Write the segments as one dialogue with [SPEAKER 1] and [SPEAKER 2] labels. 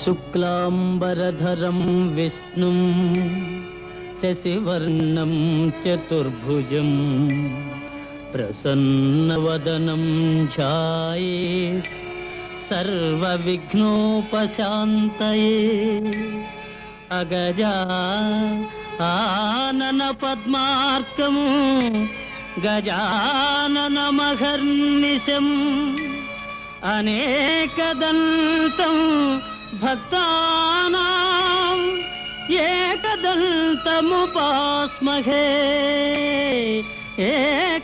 [SPEAKER 1] శుక్లాంబరధరం విష్ణుం శశివర్ణం చతుర్భుజం ప్రసన్నవదనం ధ్యాయేత్ సర్వవిఘ్నోపశాంతయే. అగజా ఆనన పద్మార్కం గజాననమహర్నిశం అనేకదంతం భక్తానాం ఏకదంతముపాస్మహే ఏకదంతముపాస్మహే.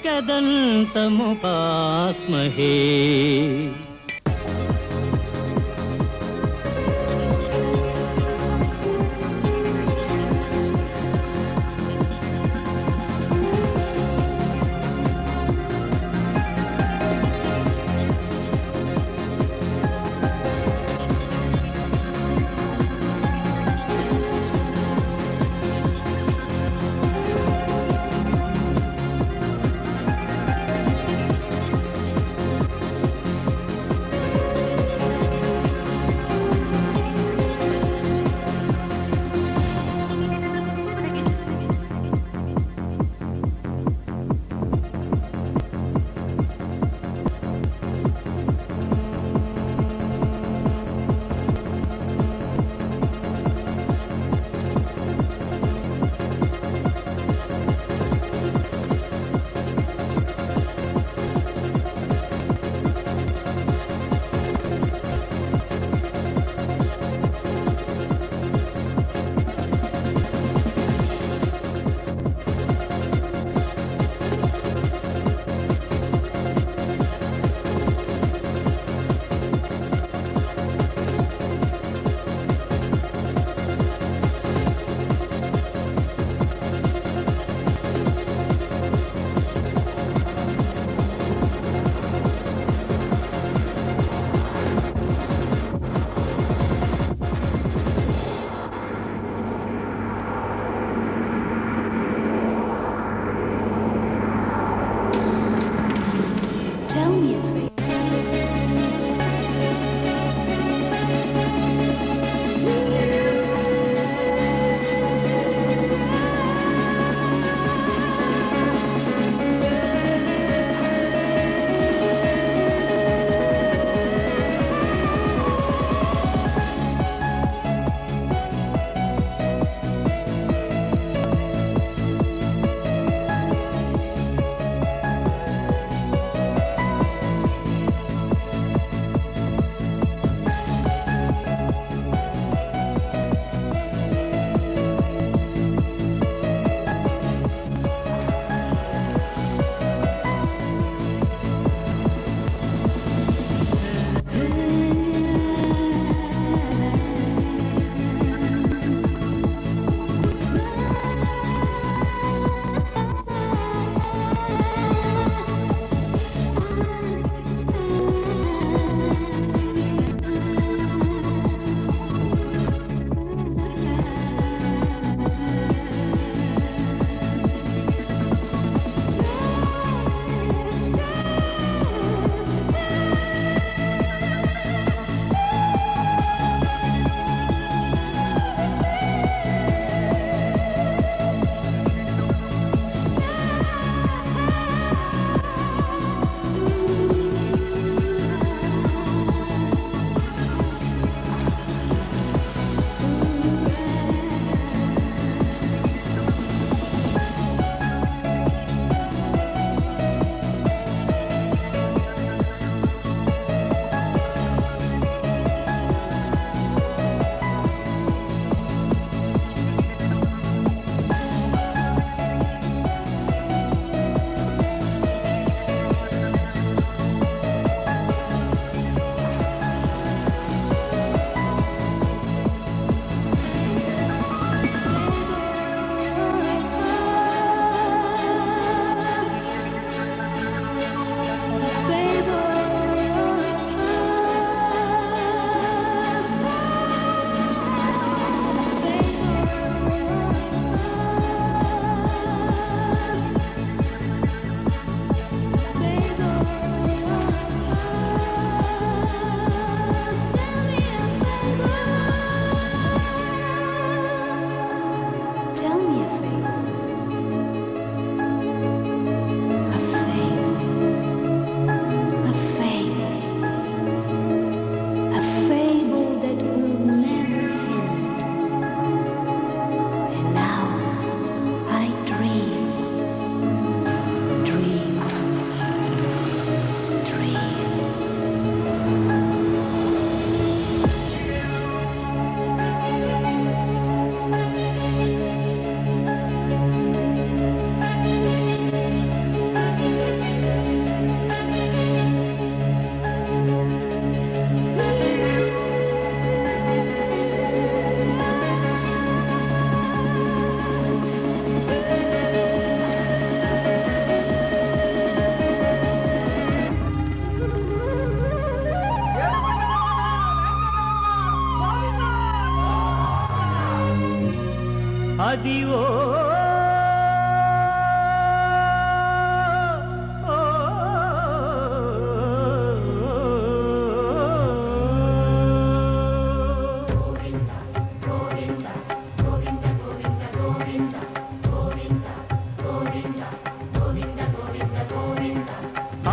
[SPEAKER 1] అదివో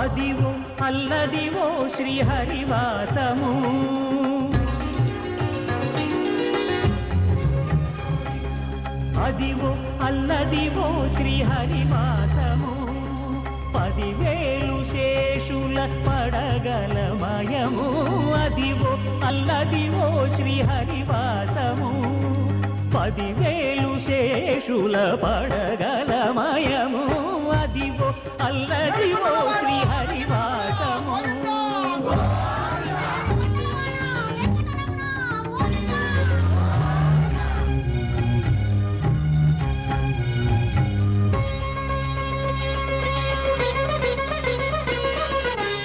[SPEAKER 1] అదివో అల్లదివో శ్రీహరివాసము అదివో అల్లదివో శ్రీహరివాసము 10,000 శేషుల పడగలమయము అదివో అల్లదివో శ్రీహరివాసము 10,000 శేషుల పడగలమయము అదివో అల్లదివో శ్రీహరివాసము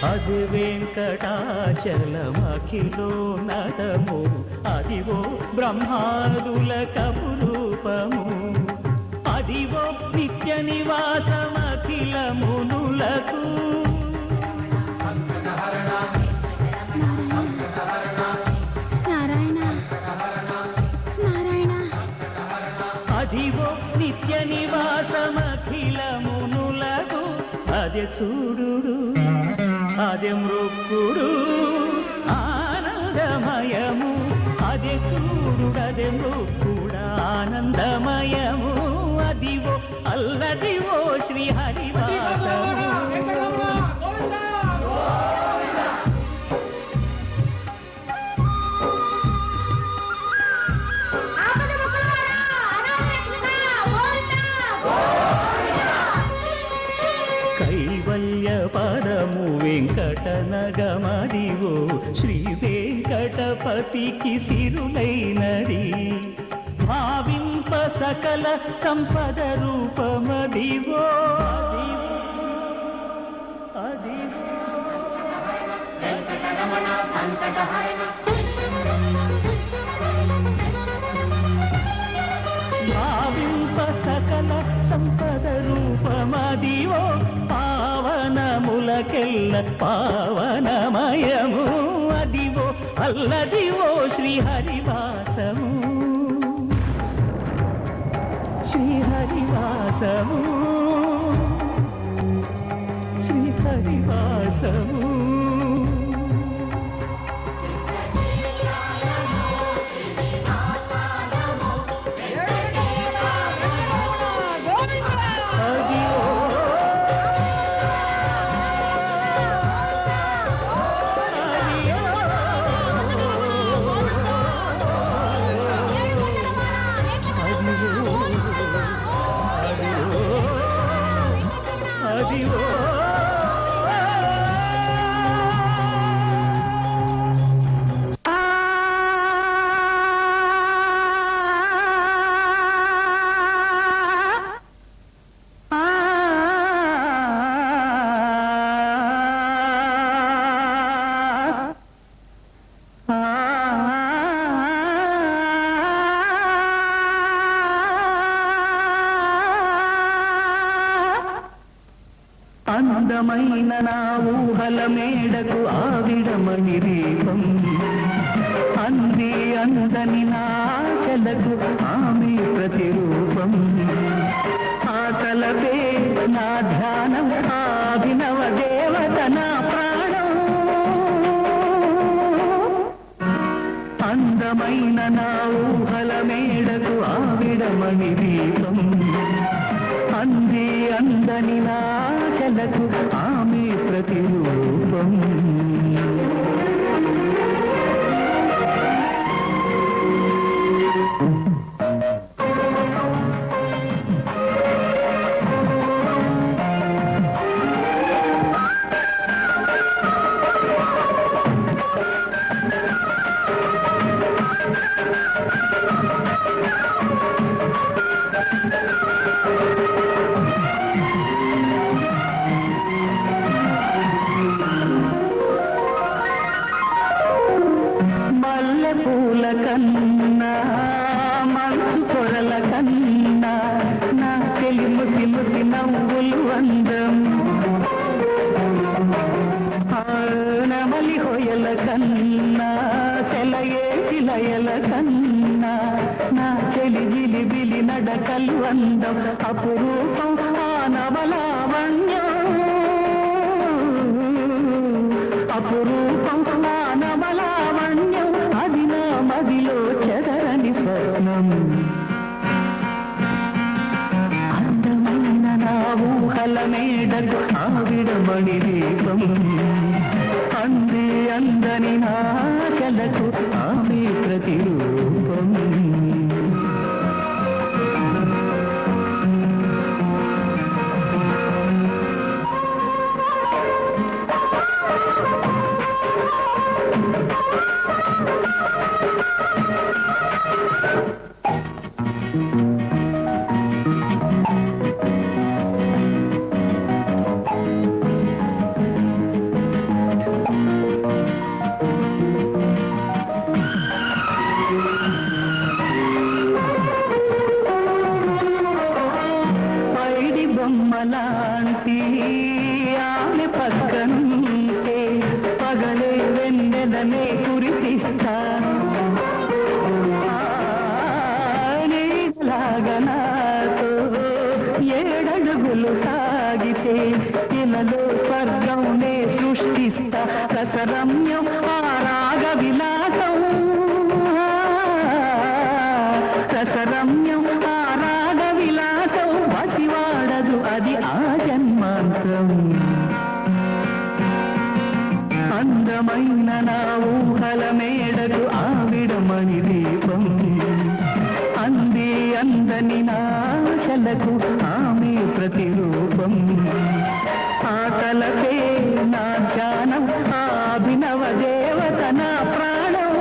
[SPEAKER 1] అది వెంకటాచలమఖిలో నటము అదివో బ్రహ్మాదుల కపురూపము అదివో నిత్య నివాసమఖిల మునులకు
[SPEAKER 2] నారాయణ నారాయణ
[SPEAKER 1] అదివో నిత్య నివాసమఖిల మునులకు అదే చూడుడు అదే మృక్కుడు ఆనందమయము అదే చూడు అదే మృక్కుడు ఆనందమయము అదివో అల్లదివో శ్రీహరివాసము కైవల్య పరము వెంకటనగమదివో శ్రీ వెంకటపతికి సిరులైనది భావింప సకల సంపద రూపమదివో అదివో వెంకటరమణ సంకటహరణ భావింప సకల సంపద రూపమదివో పావనములకెల్ల పావనమయము అదివో అల్లదివో శ్రీహరివాసము శ్రీహరివాసము శ్రీహరివాసము అందమైన నా ఊహల మేడకు ఆవిడమణి దీపం అంది అందని నా ఆశలకు ఆమె ప్రతిరూపం ఆ తలపే నా ధ్యానం అభినవ దేవత నా ప్రాణం అందమైన నా ఊహల మేడకు ఆవిడమణి దీపం అంది అందని నాశలకు ఆమె ప్రతిరూపం అందం నెమలి హొయల కన్నా సెలయే చిలయల కన్నా నా చెలి జిలిబిలి నడకలు అందం అపురూపం ఆ నవలావణ్యం అపురూపం ఆ నవలావణ్యం అది నా మదిలో చెదరని స్వర్ణం అందమైన నా ఊహల మేడకు ఆవిడమణి దీపం అంది అందని నాశలకు ఆమె ప్రతిరూపం బొమ్మలాంటి ఆమె పక్కనుంటే పగలే వెన్నెలనే కురిపిస్తా నీలాగా నాతో ఏడడుగులు సాగితే ఇలలో స్వర్గంనే సృష్టిస్తా రసరమ్యం ఆ రాగ విలాసం రసరమ్యం ఆ రాగ విలాసం వసివాడదు అది ఆ జన్మాంతం అందమైన నా ఊహల మేడకు ఆవిడమణి దీపం అంది అందని నాశలకు ఆమె ప్రతిరూపం ఆ తలపే నా ధ్యానం ఆ అభినవ దేవత నా ప్రాణం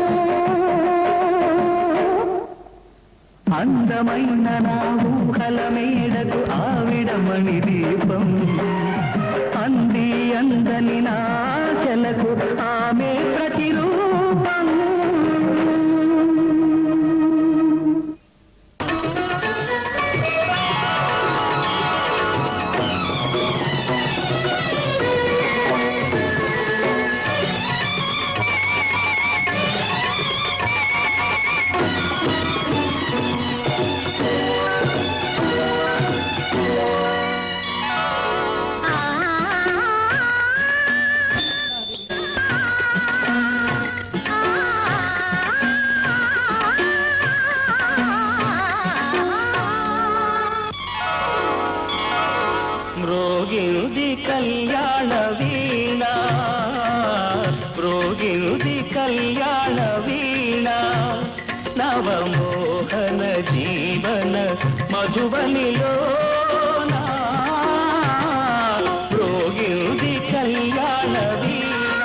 [SPEAKER 1] అందమైన నా ఊహల మేడకు ఆవిడమణి దీపం అంది అందని నాశలకు ఆమె ప్రతిరూపం మ్రోగినుది కళ్యాణ వీణ మ్రోగినుది కళ్యాణ వీణ నవమోహన జీవన మధుబనిలో మ్రోగినుది కళ్యాణ వీణ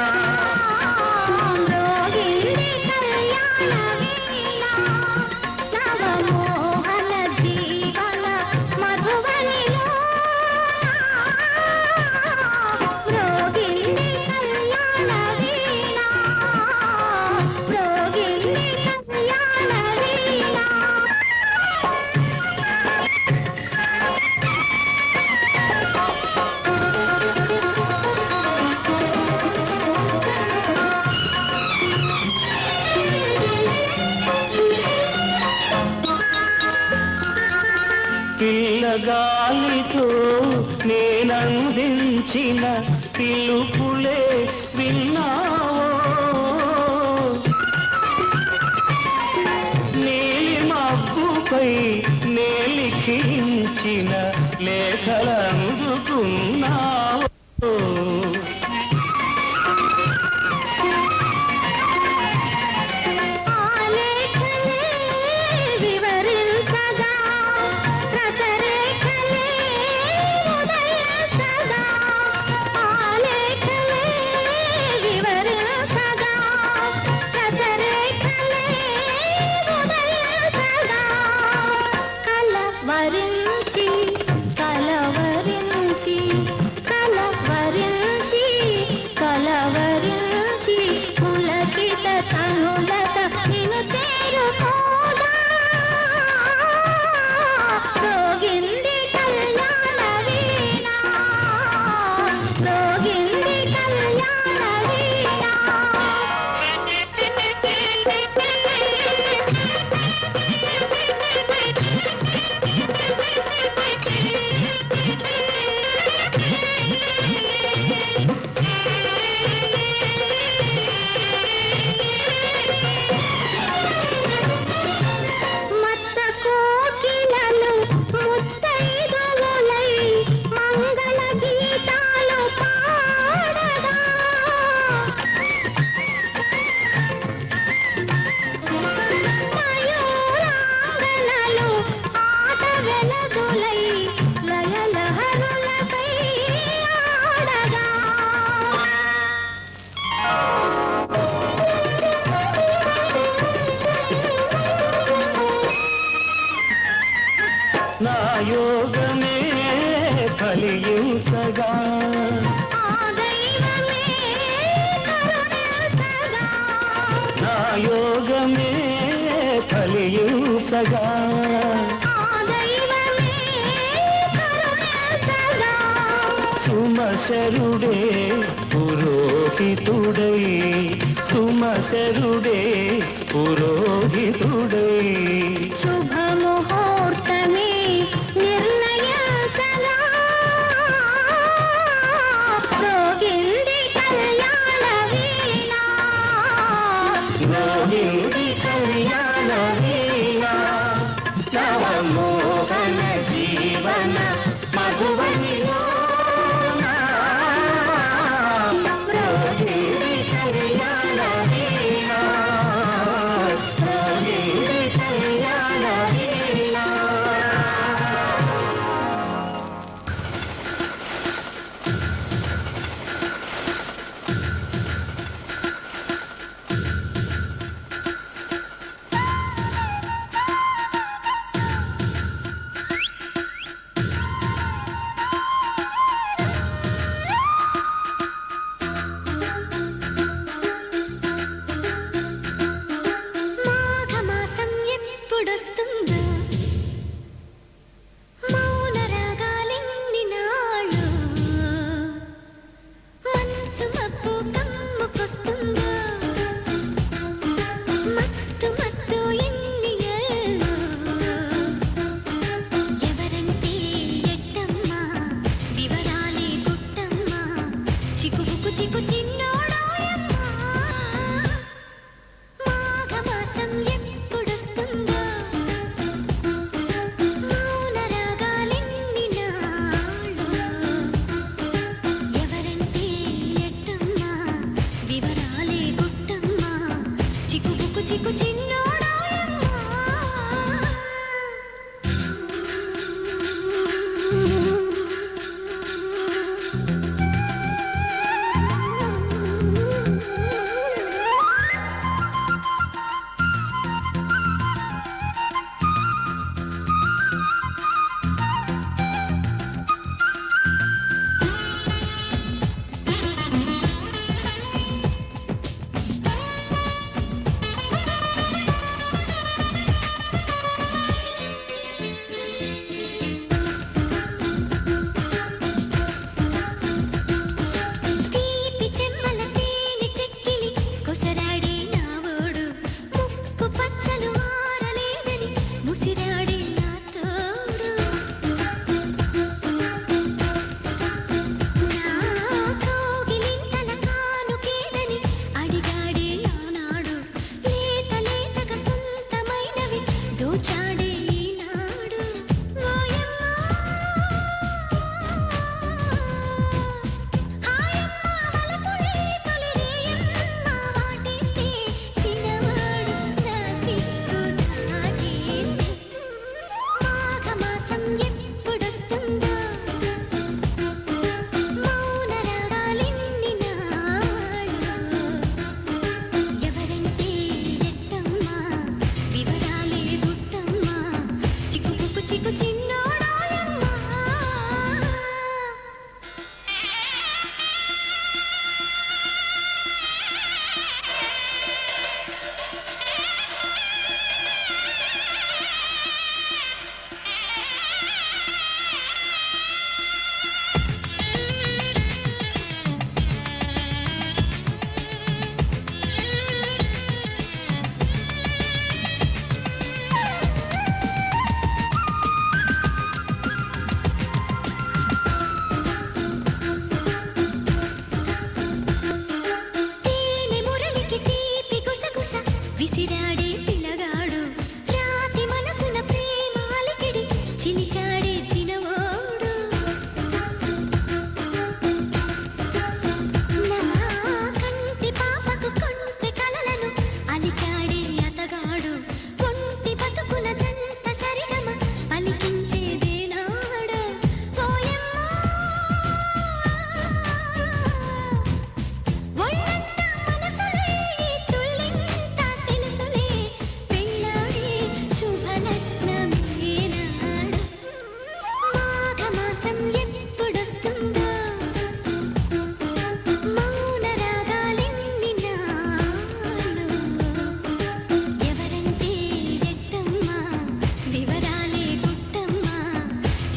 [SPEAKER 1] పిల్లగాలితో నేనందించిన పిలుపులే విన్నావో నీలి మబ్బుపై నేలిఖించిన లేఖలందుకున్నావో
[SPEAKER 2] కలవరించి
[SPEAKER 1] యోగమే ఫలించగా నా యోగమే ఫలించగా సుమశరుడే పురోహితుడై సుమశరుడే పురోహితుడై
[SPEAKER 2] శుభముహూర్తమే నిర్ణయించగా రోగింది కళ్యాణ వీణ
[SPEAKER 1] రోగింది కళ్యాణ వీణ నవమోహన జీవన మధువనిలో కళ్యాణ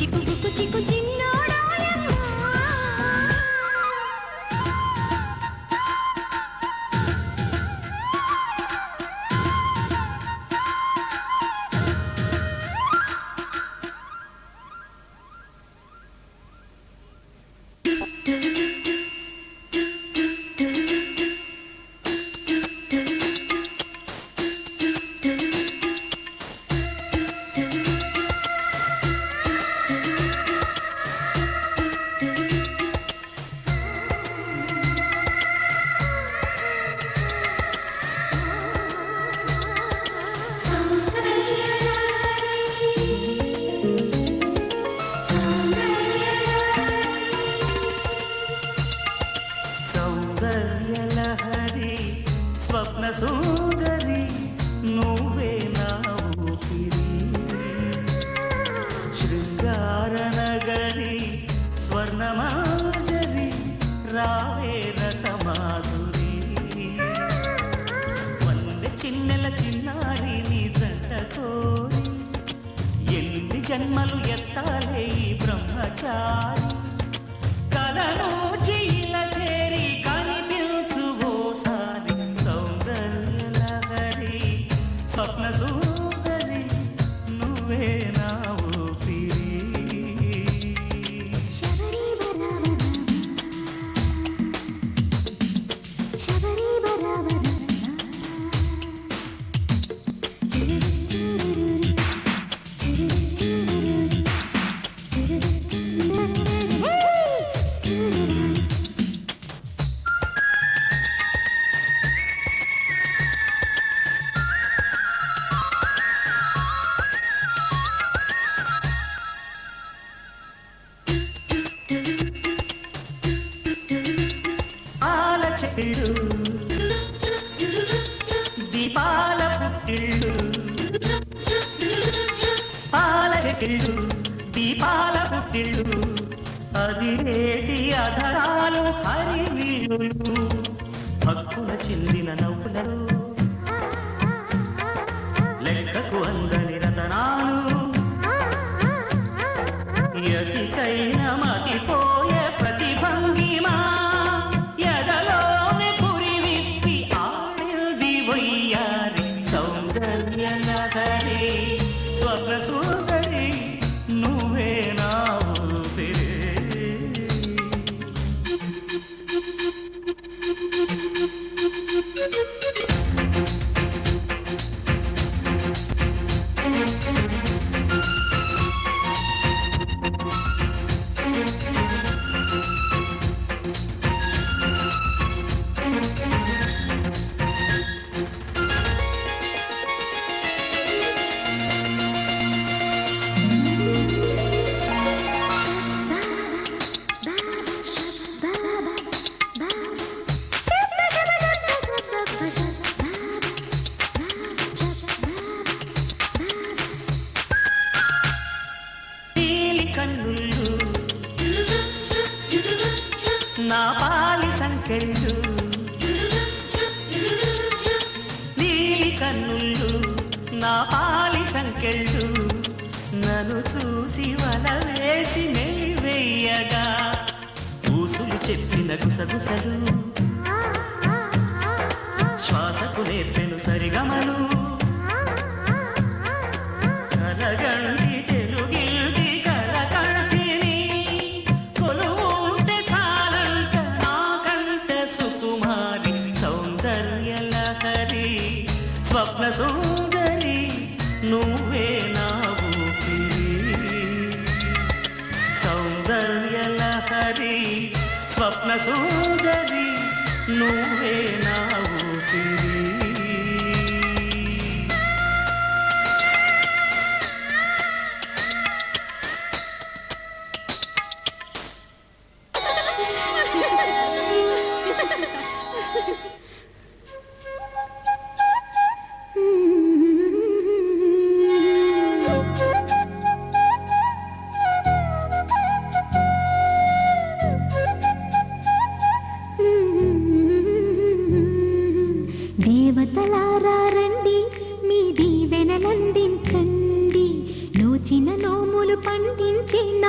[SPEAKER 2] చిక్కుబుక్కు చిక్కు చిన్నోడాయమ్మ
[SPEAKER 1] సౌందర్యలహరి స్వప్న సుందరి నువ్వే నా ఊపిరి శృంగార నగరి స్వర్ణమాజరి రావే రసమాధురి వందె చిన్నెల చిన్నారి నీ జంట కోరి ఎన్ని జన్మలు ఎత్తాలే ఈ బ్రహ్మచారి కలను చీల చేరి కనిపించు ఓసారి సౌందర్యలహరి స్వప్న సుందరి నువ్వే నా ఊపిరి చెట్టు దీపాల పుట్టిళ్ళు పాల చెట్టు దీపాల పుట్టిళ్ళు అదిరేటి అధరాలు హరివీరులు భక్తుల చిల్లిన నవ్వులు లెక్కకు అందని రతనాలు ఎటికైన మతిపోయే ప్రతిభంగిమా ఎదలోనే పురి విప్పి ఆడింది వయ్యారి సౌందర్యలహరి స్వప్న సుందరి నువ్వే నా ఊపిరి కన్నుళ్ళు నా పాలి సంకెళ్ళు నీలి కన్నుళ్ళు నా పాలి సంకెళ్ళు నన్ను చూసి వల వేసి నెయ్యగా ఊసులు చెప్పిన గుసగుసలు శ్వాసకు నేర్పెను సరిగమలు కలగండి తెలుగిల్ది కలకంటిని కొలువుంటే చాలంట నాకంట సుకుమారి సౌందర్యలహరి స్వప్న సుందరి నువ్వే నా ఊపిరి సౌందర్యలహరి స్వప్న సుందరి నువ్వే నా ఊపిరి
[SPEAKER 2] దేవతలారా రండి మీ దీవెనలందించండి నోచిన నోములు పండించండి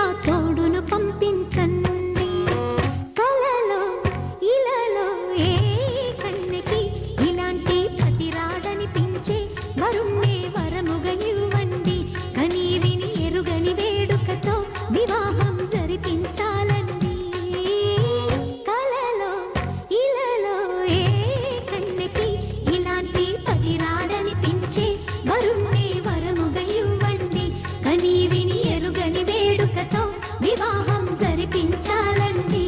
[SPEAKER 2] వివాహం జరిపించాలండి. కలలో ఇలలో ఏ కన్నెకి ఇలాంటి పతి రాడనిపించే వరుణ్ణి వరముగా ఇవ్వండి. కని విని ఎరుగని వేడుకతో వివాహం జరిపించాలండి.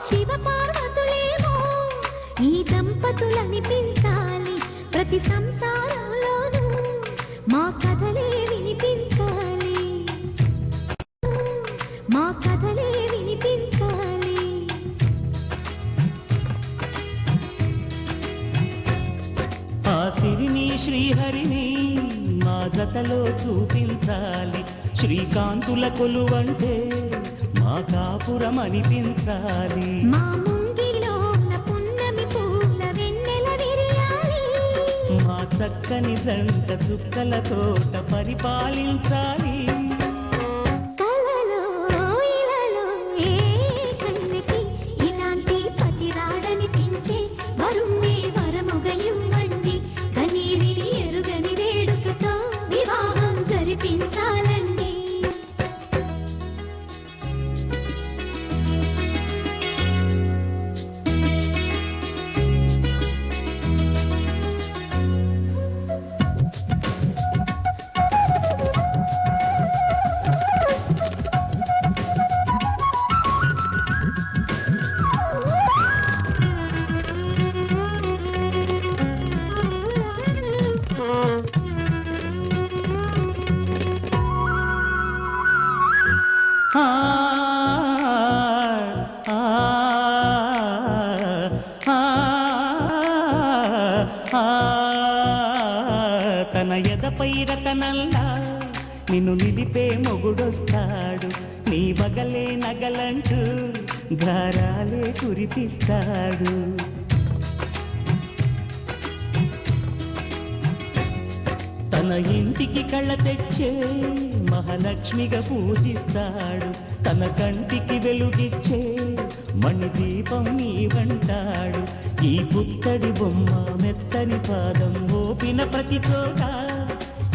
[SPEAKER 2] శివ పార్వతులేమో ఈ దంపతులనిపించాలి. ప్రతి సంసారంలోనూ మా కథలే వినిపించాలి. మా కథలే వినిపించాలి.
[SPEAKER 1] ఆ సిరిని శ్రీహరిని మా జతలో చూపించాలి. శ్రీకాంతుల కొలువంటే మా కాపురం అనిపించాలి.
[SPEAKER 2] మా ముంగిలోన పున్నమి పూల వెన్నెల విరియాలి.
[SPEAKER 1] మా చక్కని జంట చుక్కల తోట పరిపాలించాలి.
[SPEAKER 2] కలలో ఇలలో ఏ కన్నెకి ఇలాంటి పతి రాడనిపించే వరుణ్ణి వరముగా ఇవ్వండి. కని విని ఎరుగని వేడుకతో వివాహం జరిపించాలండి.
[SPEAKER 1] ఆ ఆ ఆ తన ఎదపై రతనల్లా నిన్ను నిలిపే మొగుడొస్తాడు. నీ వగలే నగలంటూ ధారాలే కురిపిస్తాడు. తన ఇంటికి కళ్ళ తెచ్చే మహాలక్ష్మిగా పూజిస్తాడు. తన కంటికి వెలుగిచ్చే మణిదీపం నీవంటాడు. ఈ పుత్తడి బొమ్మ మెత్తని పాదం మోపిన ప్రతి చోట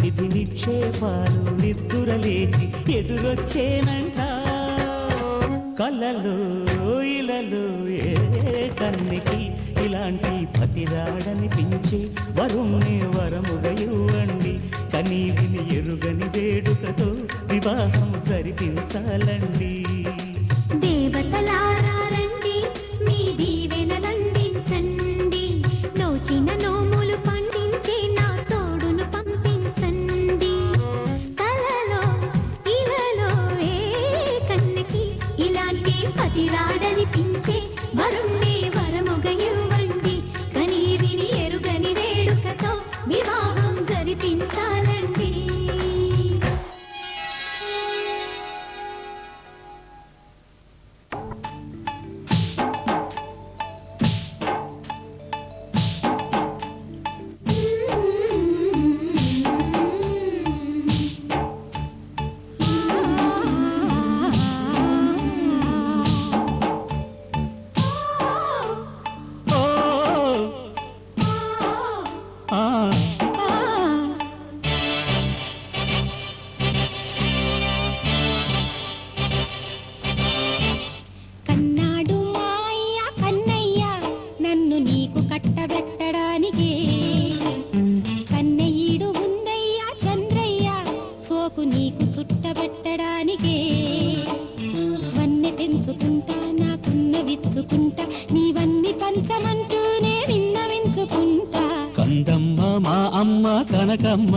[SPEAKER 1] ఇది నిక్షేపాలు నిద్దురలేచి ఎదురొచ్చేనంట. కలలో ఇలలో ఏ కన్నెకి ఇలాంటి పతి రాడనిపించి వరుణ్ణి వరముగా ఇవ్వండి. కని విని ఎరుగని వేడుకతో వివాహం జరిపించాలండి.
[SPEAKER 2] దేవతలారా రండి, మీ దీవెనలందించండి. నోచిన నోములు పండించే నా తోడును పంపించండి. కలలో ఇలలో ఏ కన్నెకి ఇలాంటి పతి రాడనిపించే వరుణ్ణి వరముగా ఇవ్వండి. కని విని ఎరుగని వేడుకతో వివాహం జరిపించాలండి.
[SPEAKER 3] విచ్చుకుంటా నీవన్నీ పంచమంటూనే విన్నవించుకుంటా.
[SPEAKER 1] కందమ్మ మా అమ్మ కనకమ్మ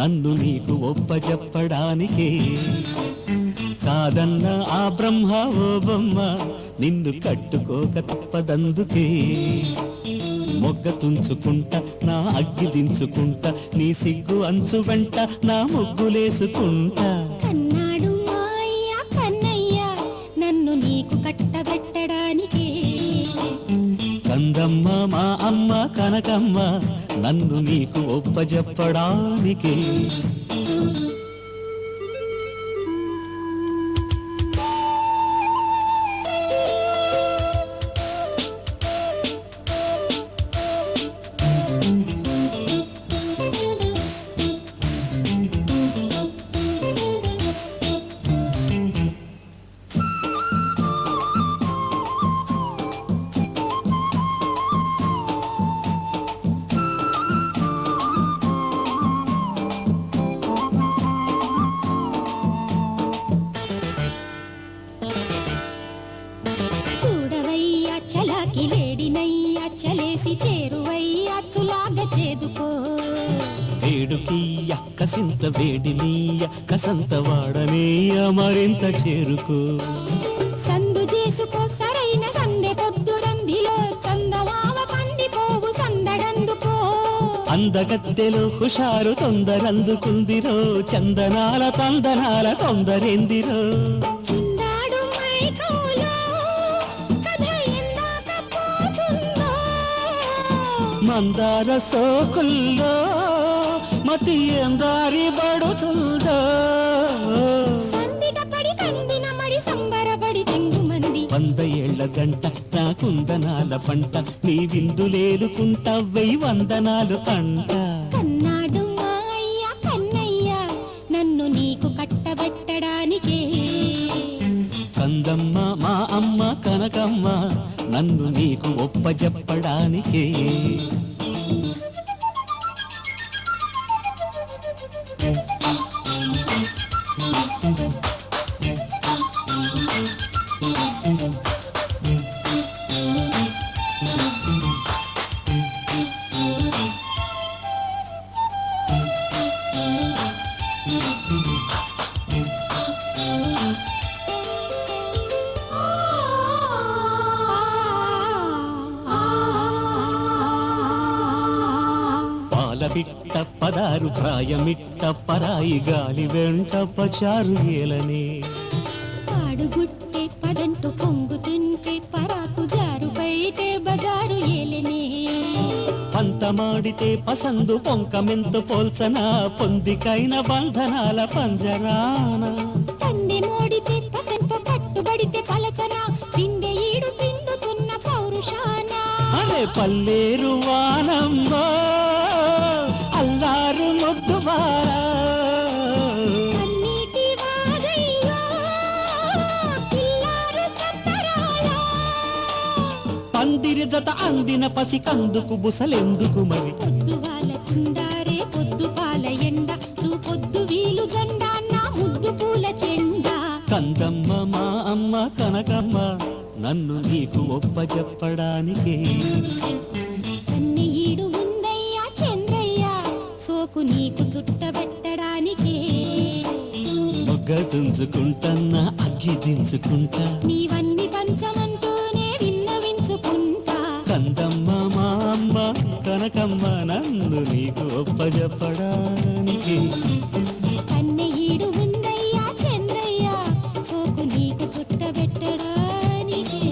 [SPEAKER 1] నన్ను నీకు ఒప్పజెప్పడానికే. కాదన్న ఆ బ్రహ్మ ఓ బొమ్మ నిన్ను కట్టుకోక తప్పదందుకే. మొగ్గ తుంచుకుంటా నా అగ్గి దించుకుంటా నీ సిగ్గు అంచు వెంట నా ముగ్గులేసుకుంటా.
[SPEAKER 3] కన్నాడు మాయ్య కన్నయ్య నన్ను నీకు కట్టబెట్టడానికే.
[SPEAKER 1] కందమ్మ మా అమ్మ కనకమ్మ నన్ను నీకు ఒప్పజెప్పడానికే.
[SPEAKER 3] చూడవయ్యా చలాకి లేడినయ్యా చలేసి చేరువయ్యా చులాగ చేదుకో.
[SPEAKER 1] వేడుకీయ కసింత వేడినీయ కసంత వాడనీయ మరింత చేరుకో.
[SPEAKER 3] సందు చేసుకో సరైన సందె పొద్దు రందిలో చందమామ కందిపోవు సందడందుకో.
[SPEAKER 1] అందగత్తెలో హుషారు తొందరందుకుందిరో చందనాల తందనాల తొందరెందిరో.
[SPEAKER 3] చిందాడు మైకంలో కథ ఎందాక పోతుందో.
[SPEAKER 1] మందార సోకుల్లో మతి ఎందారి పడుతుందో.
[SPEAKER 3] సందిగ పడి కందిన మడి సంబరపడి చెంగుమంది.
[SPEAKER 1] 100 ఏళ్ల గంట నా కుందనాల పంట నీ విందులేలుకుంటా 1000 వందనాలు అంట.
[SPEAKER 3] కన్నాడు మాయ్య కన్నయ్య నన్ను నీకు కట్టబెట్టడానికే.
[SPEAKER 1] కందమ్మ మా అమ్మ కనకమ్మ నన్ను నీకు ఒప్పజెప్పడానికే. పాలబిట్ట పదారు ప్రాయమిట్ట పరాయి గాలి వెంట పచారు ఏలనే.
[SPEAKER 3] పాడుగుట్టే పదంటు పొంగుతుంటే పరాకు జారు బయటే బజారు ఏలనే.
[SPEAKER 1] పంతమాడితే పసందు పొంకమెంతు పోల్చనా పొందికైన బంధనాల పంజరాన.
[SPEAKER 3] తండ్రి మోడితే పసంత పట్టుబడితే పలచన పిండె ఈడు పిండుతున్న పౌరుషాన.
[SPEAKER 1] అరే పల్లేరు వానమ్మో అల్లారు ముద్దువారా.
[SPEAKER 3] కన్నీటి వాగయ్యో పిల్లారు సంబరాల.
[SPEAKER 1] పందిరి జత అందిన పసి కందుకు బుసలెందుకు మరి.
[SPEAKER 3] పొద్దువాల కుండారే పొద్దు పాల ఎండ చూపొద్దు వీలు గండ నా ముద్దు పూల చెండ.
[SPEAKER 1] కందమ్మ మా అమ్మ కనకమ్మ నన్ను నీకు ఒప్పజెప్పడానికే.
[SPEAKER 3] కన్నీడు ఉందయ్యా చంద్రయ్య సోకు నీకు చుట్టబెట్టడానికే.
[SPEAKER 1] మొగ్గ తుంచుకుంటన్నా అగ్గి దించుకుంటా
[SPEAKER 3] నీవన్నీ పంచమంటూనే విన్నవించుకుంటా.
[SPEAKER 1] కందమ్మ మా అమ్మ కనకమ్మ నన్ను నీకు ఒప్పజెప్పడానికి.
[SPEAKER 3] కన్నీడు ఉందయ్యా చంద్రయ్య సోకు నీకు చుట్టబెట్టడానికే.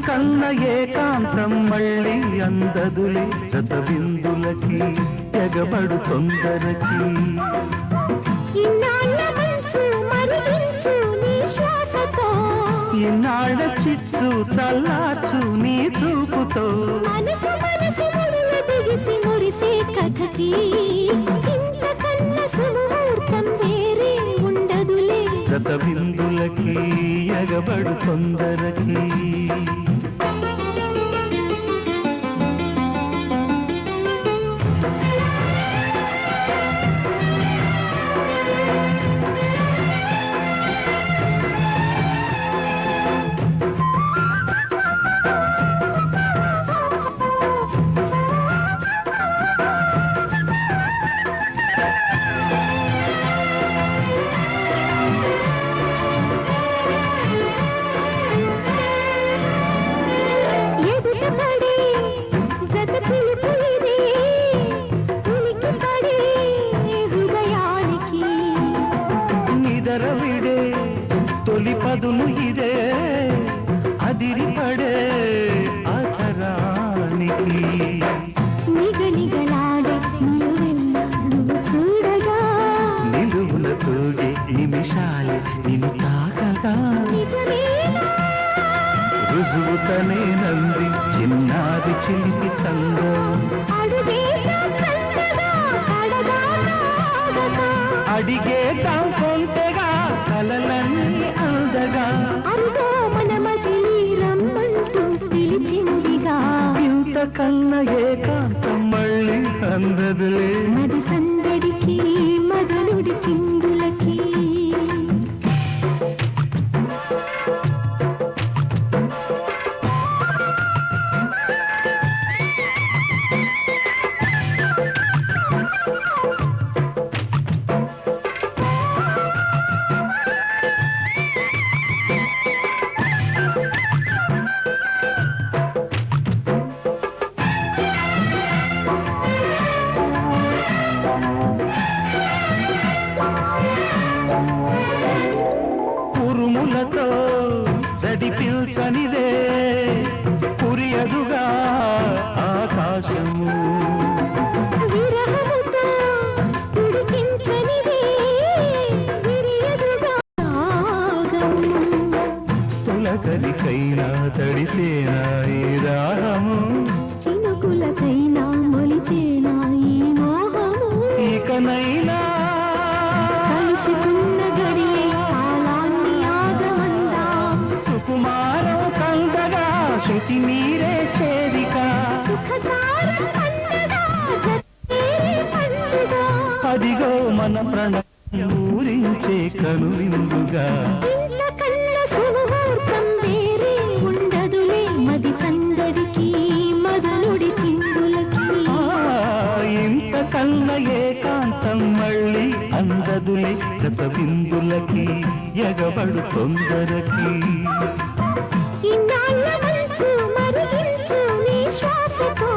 [SPEAKER 1] కన్న ఏకాంతం మళ్ళీ అందదులే జత విందులకి ఎగబడు తొందరకి ఇన్నాళ్ళ చిచ్చు చల్లార్చు నీ చూపుతో
[SPEAKER 2] మురిసే కథకి ఇంతకన్నా సుముహూర్తం వేరే ఉండదులే
[SPEAKER 1] జత విందులకి ఎగబడు తొందరకి నిదరవిడే తొలి పదులు ఇదే అదిరిపడే ఆతరానికి
[SPEAKER 2] నిగనిగలాడే నిలువెల్ల నువ్వు చూడగా
[SPEAKER 1] నిలువున తోగే నిమిషాలే నిన్ను తాకగా రుజువుతనే నంది చిన్నారి చిలిపి చందం అడిగేద్దాం కొంతగా కలలన్నీ అందగా
[SPEAKER 2] అరుగో మన మజిలీ రమ్మంటూ పిలిచిందిగా
[SPEAKER 1] ఇంతకన్నా ఏకాంతం మళ్ళీ అందదులే
[SPEAKER 2] మది సందడికి మదనుడి చిందులకి
[SPEAKER 1] కనిపించనిదే కురియదుగా ఆకాశము
[SPEAKER 2] విరహముతో ఉడికించనిది విరియదుగా రాగము.
[SPEAKER 1] తులకరికైనా తడిసేనా ఈ దాహము
[SPEAKER 2] చినుకులకైనా మొలిచేనా ఈ మోహము.
[SPEAKER 1] ఇకనైనా
[SPEAKER 2] కలుసుకున్న గడియే కాలాన్ని ఆగమందా.
[SPEAKER 1] సుకుమారం కందగా శృతి మీరే చేరిక
[SPEAKER 2] సుఖసారం పండగా జతేరే పండుగ.
[SPEAKER 1] అదిగో మన ప్రణయం ఊరించే కనువిందుగా
[SPEAKER 2] ఇంతకన్నా శుభముహూర్తం వేరే ఉండదులే మది సందడికి మదనుడి చిందులకి.
[SPEAKER 1] ఇంతకన్నా ఏకాంతం మళ్ళీ అందదులే జత బిందులకి ఎగబడు తొందరకి
[SPEAKER 2] ఇన్నాళ్ళ మంచు మరిగించు నీ శ్వాసతో.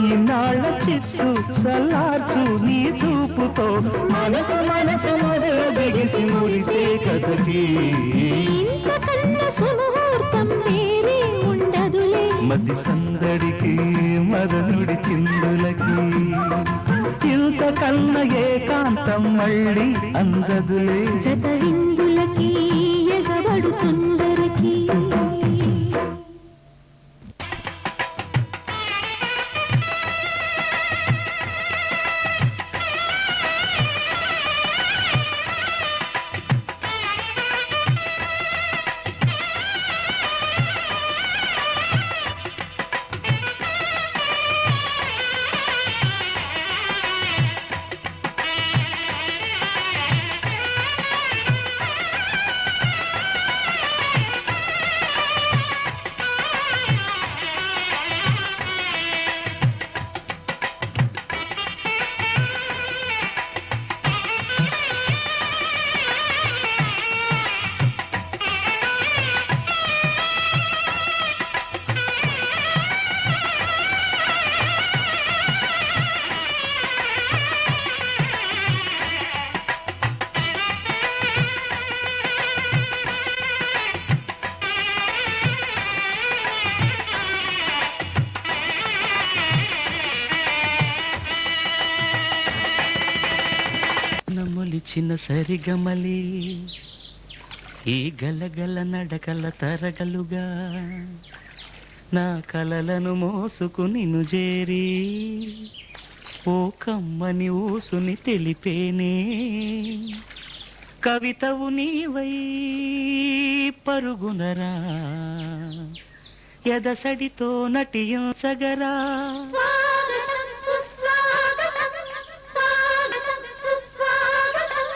[SPEAKER 1] ఇన్నాళ్ళ చిచ్చు సల్లార్చు నీ చూపుతో మనసు మనసు మొదల దిగిసి మురిసే కథకి
[SPEAKER 2] ఇంతకన్నా శుభముహూర్తం వేరే ఉండదులే
[SPEAKER 1] మతి సందడికి మదనుడి చిందులకి ఇంతకన్నా ఏకాంతం మళ్ళీ అందదులే
[SPEAKER 2] జత విందులకి ఎగబడు తొందరకి.
[SPEAKER 1] నమొలిచిన సరిగమలి ఈ గలగల నడకల తరగలుగా నా కలలను మోసుకుని చేరి ఓ కమ్మని ఊసుని తెలిపేనే కవితవు నీవై పరుగునరా ఎదసడితో నటించగరా
[SPEAKER 2] స్వాగతం సుస్వాగతం స్వాగతం సుస్వాగతం.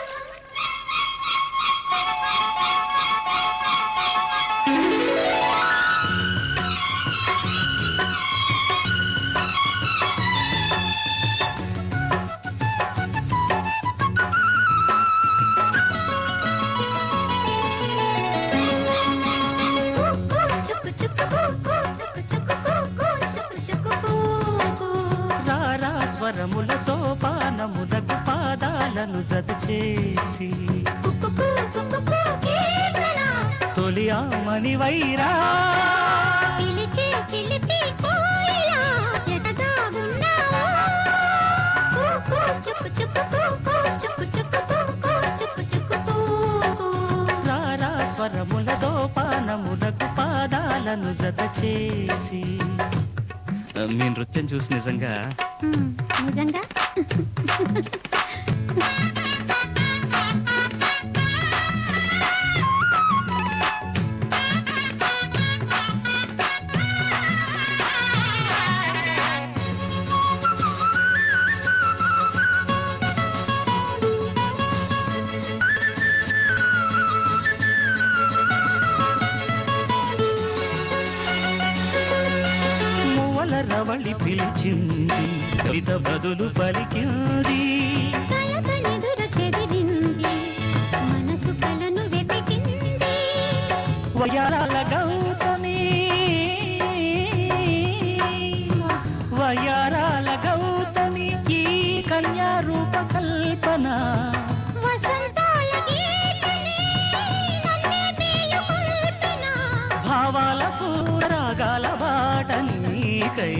[SPEAKER 1] రారా స్వరముల సోపానములకు పాదాలను జత చేసి తొలి ఆమని వైరా
[SPEAKER 2] పిలిచే చిలిపి కోయిలా ఎటదాగున్నావో. చుక్కు చుక్కు చుక్కు చుక్కు చుక్కు.
[SPEAKER 1] రారా స్వరముల సోపానములకు పాదాలను జత చేసి మీ నృత్యం చూసి నిజంగా
[SPEAKER 2] నిజంగా
[SPEAKER 1] రవళి పిలిచింది కవిత బదులు పలికింది
[SPEAKER 2] కలతనెదుర చెదిరింది మనసు కలను వెతికింది.
[SPEAKER 1] వయారాల గౌతమి వయారాల గౌతమి ఈ కన్యా రూప కల్పన
[SPEAKER 2] వసంతాల గీతని నన్నే మేలుకొల్పిన
[SPEAKER 1] దానికై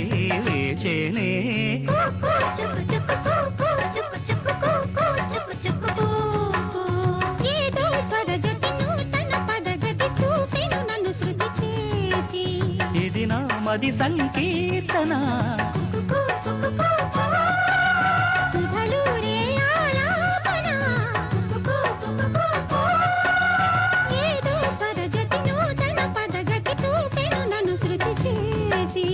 [SPEAKER 1] వేచేనే
[SPEAKER 3] ఏదో స్వరగతి నూతన పదగతి చూపెను నన్ను శృతి చేసి
[SPEAKER 1] ఇది నా మది సంకీర్తన
[SPEAKER 3] సుధలూరే ఆలాపన ఏదో స్వరగతి నూతన పదగతి చూపెను నన్ను శృతి చేసి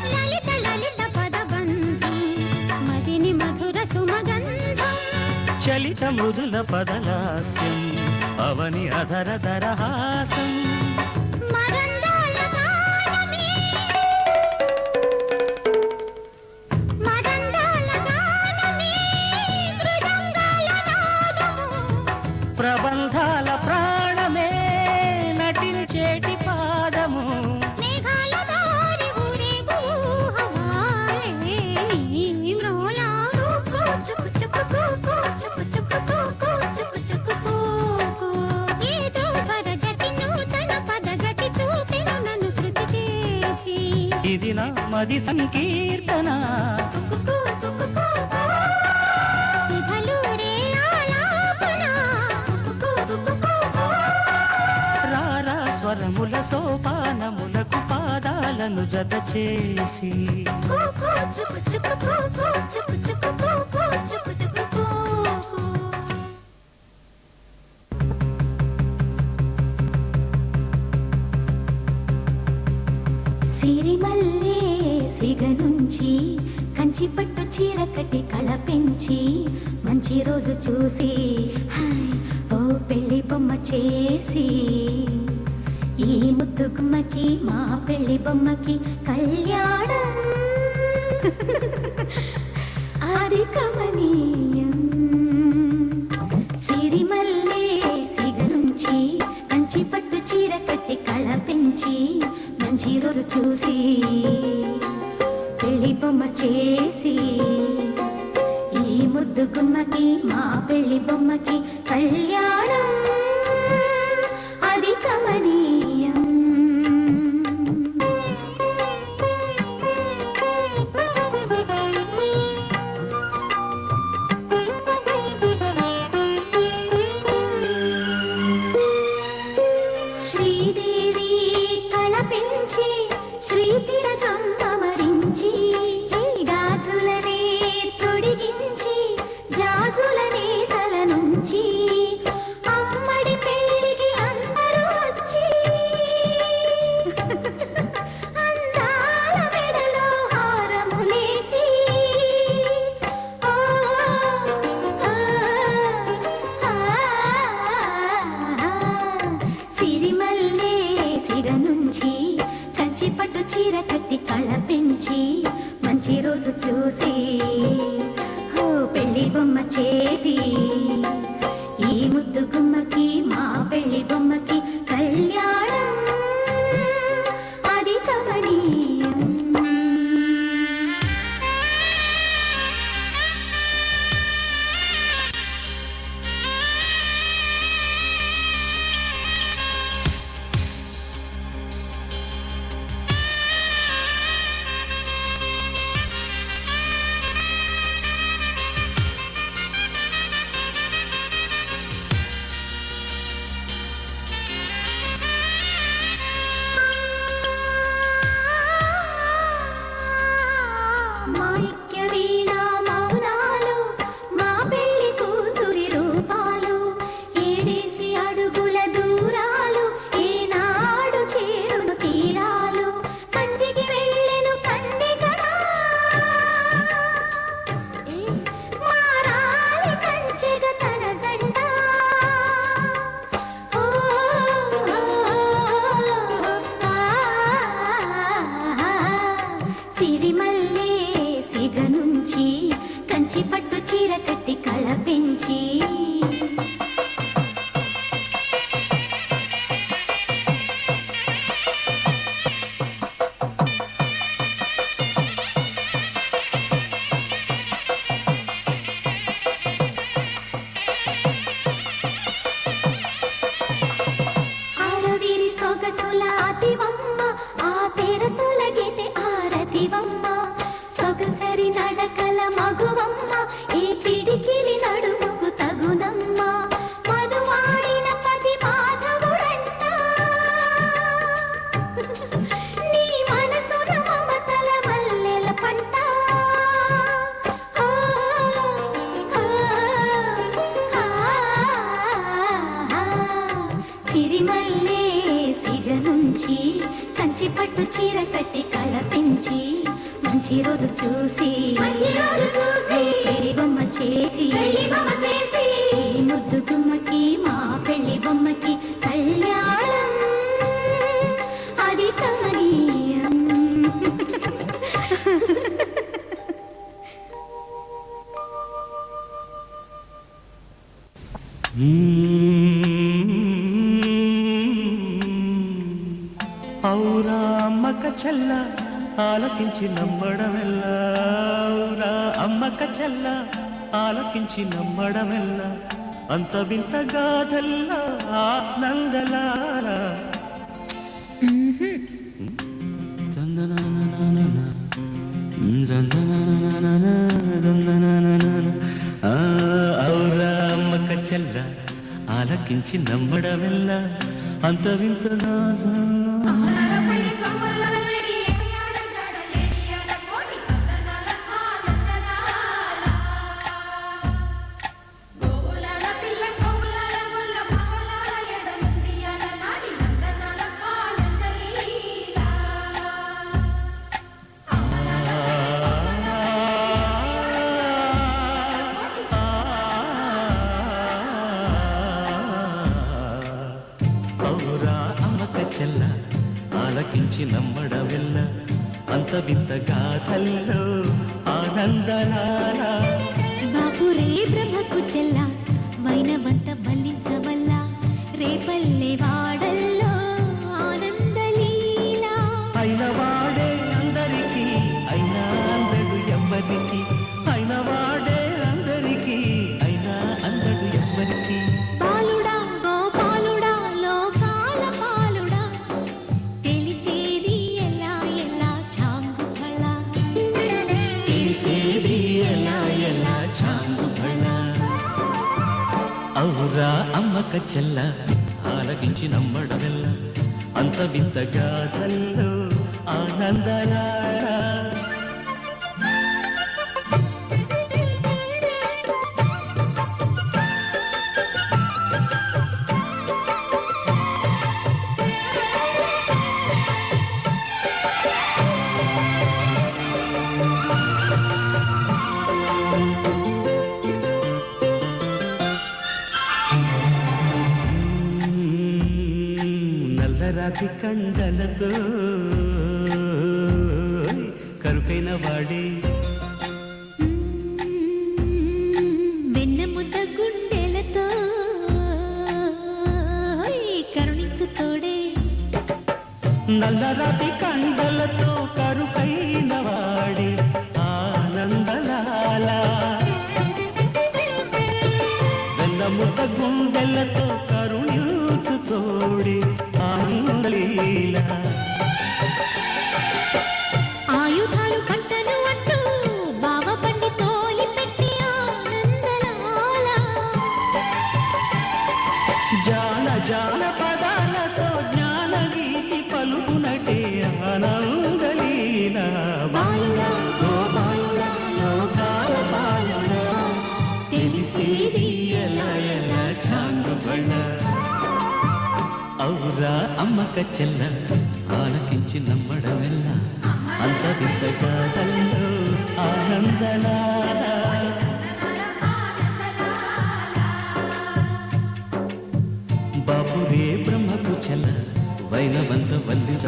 [SPEAKER 3] లలిత లలిత పదబంధం మదిని మధుర సుమగంధం
[SPEAKER 1] చలిత మృదుల పదలాస్యం అవని అధర దరహాసం
[SPEAKER 3] మరందాల గానమే మరందాల గానమే మృదంగాల నాదము
[SPEAKER 1] ప్రబంధాల ప్రాణమే నటించేటి పాదము
[SPEAKER 3] మేఘాల దారి ఊరేగు ఊహవాలే నీ మ్రోలా ఏదో స్వరగతి నూతన పదగతి చూపెను నన్ను శృతి చేసి
[SPEAKER 1] ఇది నా మది సంకీర్తన
[SPEAKER 3] సుధలూరే ఆలాపన
[SPEAKER 1] రారా స్వరముల సోపానములకు పాదాలను జత చేసి
[SPEAKER 2] సిరిమల్లే సిగ నుంచి కంచి పట్టు చీర కట్టి కళ పెంచి మంచి రోజు చూసి హాయ్ ఓ పెళ్లి బొమ్మ చేసి ఈ ముద్దు గుమ్మకి మా పెళ్లి బొమ్మకి కళ్యాణం అది కమనీయం సిరిమల్లే సిగ నుంచి కంచి పట్టు చీర కట్టి కళ పెంచి మంచి రోజు చూసి పెళ్లి బొమ్మ చేసి ఈ ముద్దు గుమ్మకి మా పెళ్లి బొమ్మకి కళ్యాణం అది కమనీయం శ్రీదేవి కళ పెంచి శ్రీతిలకం అమరించి గాజులనే తొడిగించి జాజులనే తల నుంచి అమ్మడి పెళ్ళికి అందరూ వచ్చి అందాల మెడలో హారములేసి ఓ, ఆ, ఆ, సిరిమల్లే సిగ నుంచి కంచి పట్టు చీర కట్టి కళ పెంచి మంచి రోజు చూసి ఓ పెళ్లి బొమ్మ చేసి ఈ ముద్దు గుమ్మకి మా పెళ్లి బొమ్మకి కళ్యాణం అది కమనీయం నుంచి కంచి పట్టు చీర కట్టి కళ పెంచి మంచి రోజు చూసి పెళ్లి బొమ్మ చేసి ఈ ముద్దు గుమ్మకి మా పెళ్లి బొమ్మకి కళ్యాణం అది కమనీయం.
[SPEAKER 1] ఔరా అమ్మక చెల్ల ఆలకించి నమ్మడమెల్ల, ఔరా అమ్మక చెల్ల ఆలకించి నమ్మడమెల్ల, అంత వింత గాథల్ల ఆనందలాల. ఔరా అమ్మక చెల్ల ఆలకించి నమ్మడమెల్ల, అంత వింత ఆలకించి నమ్మడమెల్ల, అంత వింత గాథల్లో ఆనందలాల.
[SPEAKER 2] బాపురే బ్రహ్మకు చెల్ల వైనవంత బల్లించవల్ల, రేపల్లె వాడల్లో ఆనందలీల.
[SPEAKER 1] అయిన వాడే అందరికీ అయినా అందడు ఎవ్వరికి, అయిన వాడే అందరికీ అయినా అందడు ఎవ్వరికి.
[SPEAKER 2] బాలుడా గోపాలుడా లోకాల పాలుడా, తెలిసేది ఎలా ఎలా చాంగు ఫళ,
[SPEAKER 1] తెలిసేది ఎలా ఎలా చాంగు ఫళ. ఔరా అమ్మక చెల్ల ఆలకించి నమ్మడమెల్ల, అంత వింత గాథల్లో ఆనందలాల. నల్లరాతి కండలతో కరుకైన వాడే,
[SPEAKER 2] వెన్నెముద్ద గుండెలతో కరుణించు తోడే.
[SPEAKER 1] నల్లరాతి కండలతో కరుకైన వాడే ఆనందలాల. వెన్నముద్ద గుండెలతో కరుణించు తోడే ఆనందలీల.
[SPEAKER 2] ఆయుధాలు పంటను అంటూ బావ పండి తోలి పెట్టి ఆనందలాల.
[SPEAKER 1] జాన జాన పదాలతో జ్ఞాన గీతి పలుకునటే ఆనందలీల. బాలుడా గోపాలుడా లోకాల పాలుడా, తెలిసేది ఎలా ఎలా చాంగు బళ్ళ. ఔరా అమ్మక చెల్ల ఆలకించి నమ్మడమెల్ల, అంత వింత గాథల్లో ఆనందలాల. బాపురే బ్రహ్మకు చెల్ల వైనవంత వల్లించ